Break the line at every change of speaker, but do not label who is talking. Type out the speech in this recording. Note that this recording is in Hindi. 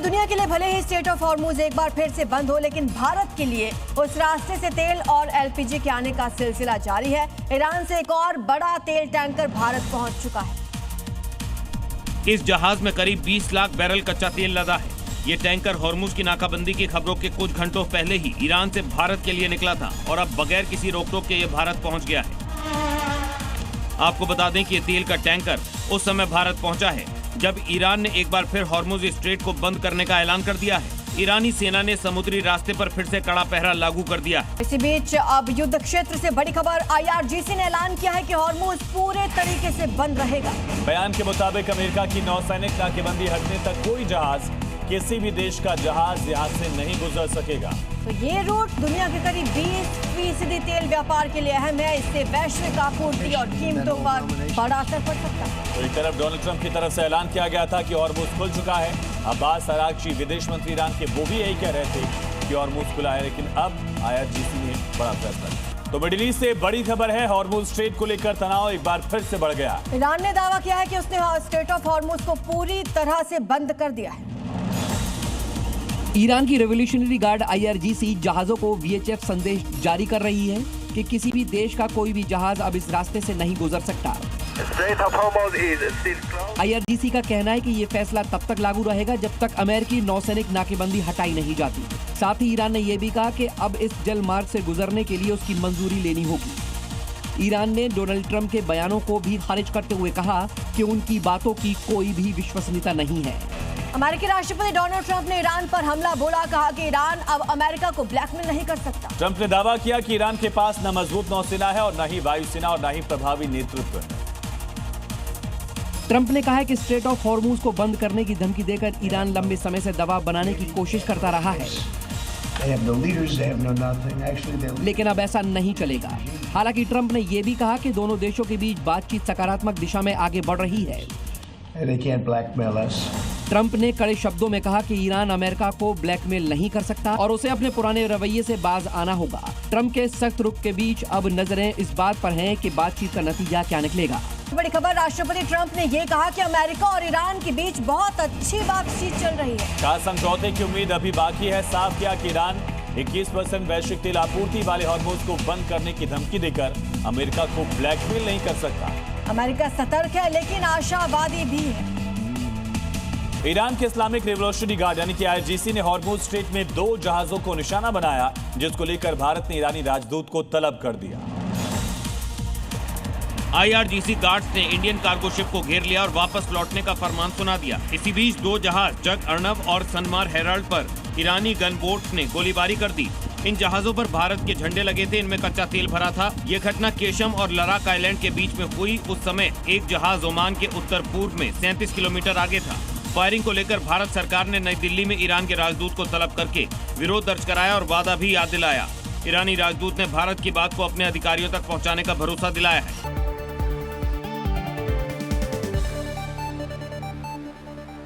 दुनिया के लिए भले ही स्ट्रेट ऑफ हॉर्मुज एक बार फिर से बंद हो, लेकिन भारत के लिए उस रास्ते से तेल और एलपीजी के आने का सिलसिला जारी है। ईरान से एक और बड़ा तेल टैंकर भारत पहुंच चुका है।
इस जहाज में करीब 20 लाख बैरल कच्चा तेल लदा है। ये टैंकर हॉर्मुज की नाकाबंदी की खबरों के कुछ घंटों पहले ही ईरान से भारत के लिए निकला था और अब बगैर किसी रोक टोक के ये भारत पहुंच गया है। आपको बता दें कि ये तेल का टैंकर उस समय भारत पहुंचा है जब ईरान ने एक बार फिर हॉर्मुज स्ट्रेट को बंद करने का ऐलान कर दिया है। ईरानी सेना ने समुद्री रास्ते पर फिर से कड़ा पहरा लागू कर दिया है।
इसी बीच अब युद्ध क्षेत्र से बड़ी खबर, IRGC ने ऐलान किया है कि हॉर्मुज पूरे तरीके से बंद रहेगा।
बयान के मुताबिक अमेरिका की नौसैनिक नाकेबंदी हटने तक कोई जहाज, किसी भी देश का जहाज यहाँ से नहीं गुजर सकेगा।
तो ये रूट दुनिया के करीब 20% तेल व्यापार के लिए अहम है। इससे वैश्विक आपूर्ति और कीमतों पर बड़ा असर पड़ सकता है।
तो एक तरफ डोनाल्ड ट्रंप की तरफ से ऐलान किया गया था कि हॉर्मुज खुल चुका है। अब्बास अरागची विदेश मंत्री ईरान के, वो भी यही कह रहे थे कि हॉर्मुज खुला है, लेकिन अब IRGC ने बड़ा फैसला किया। तो मिडिल ईस्ट से बड़ी खबर है, हॉर्मुज स्ट्रेट को लेकर तनाव एक बार फिर से बढ़ गया।
ईरान ने दावा किया है कि उसने स्ट्रेट ऑफ हॉर्मुज को पूरी तरह से बंद कर दिया है।
ईरान की रेवोल्यूशनरी गार्ड IRGC जहाजों को VHF संदेश जारी कर रही है कि किसी भी देश का कोई भी जहाज अब इस रास्ते से नहीं गुजर सकता। IRGC का कहना है कि ये फैसला तब तक लागू रहेगा जब तक अमेरिकी नौसैनिक नाकेबंदी हटाई नहीं जाती। साथ ही ईरान ने यह भी कहा कि अब इस जल मार्ग से गुजरने के लिए उसकी मंजूरी लेनी होगी। ईरान ने डोनाल्ड ट्रंप के बयानों को भी खारिज करते हुए कहा कि उनकी बातों की कोई भी विश्वसनीयता नहीं है।
अमेरिकी राष्ट्रपति डोनाल्ड ट्रंप ने ईरान पर हमला बोला, कहा कि ईरान अब अमेरिका को ब्लैकमेल नहीं कर सकता।
ट्रंप ने दावा किया कि ईरान के पास न मजबूत नौसेना है और न ही वायुसेना और न ही प्रभावी नेतृत्व है।
ट्रंप ने कहा है कि स्ट्रेट ऑफ हॉर्मुज को बंद करने की धमकी देकर ईरान लंबे समय से दबाव बनाने की कोशिश करता रहा है, लेकिन अब ऐसा नहीं चलेगा। हालांकि ट्रंप ने यह भी कहा कि दोनों देशों के बीच बातचीत सकारात्मक दिशा में आगे बढ़ रही है। ट्रंप ने कड़े शब्दों में कहा कि ईरान अमेरिका को ब्लैकमेल नहीं कर सकता और उसे अपने पुराने रवैये से बाज आना होगा। ट्रंप के सख्त रुख के बीच अब नजरें इस बात पर हैं कि बातचीत का नतीजा क्या निकलेगा।
बड़ी खबर, राष्ट्रपति ट्रंप ने ये कहा कि अमेरिका और ईरान के बीच बहुत अच्छी बातचीत चल रही है।
खास समझौते की उम्मीद अभी बाकी है। साफ किया कि ईरान 21% वैश्विक तेल आपूर्ति वाले हॉर्मुज को बंद करने की धमकी देकर अमेरिका को ब्लैकमेल नहीं कर सकता।
अमेरिका सतर्क है लेकिन आशावादी भी है।
ईरान के इस्लामिक रेवोल्यूशनरी गार्ड यानी कि IRGC ने हॉर्मुज स्ट्रेट में 2 जहाजों को निशाना बनाया, जिसको लेकर भारत ने ईरानी राजदूत को तलब कर दिया।
IRGC गार्ड्स ने इंडियन कार्गो शिप को घेर लिया और वापस लौटने का फरमान सुना दिया। इसी बीच 2 जहाज जग अर्नब और सनमार हेराल्ड पर ईरानी गन बोट्स ने गोलीबारी कर दी। इन जहाजों पर भारत के झंडे लगे थे, इनमें कच्चा तेल भरा था। ये घटना केशम और लराक आइलैंड के बीच में हुई। उस समय एक जहाज ओमान के उत्तर पूर्व में 37 किलोमीटर आगे था। फायरिंग को लेकर भारत सरकार ने नई दिल्ली में ईरान के राजदूत को तलब करके विरोध दर्ज कराया और वादा भी याद दिलाया। ईरानी राजदूत ने भारत की बात को अपने अधिकारियों तक पहुंचाने का भरोसा दिलाया है।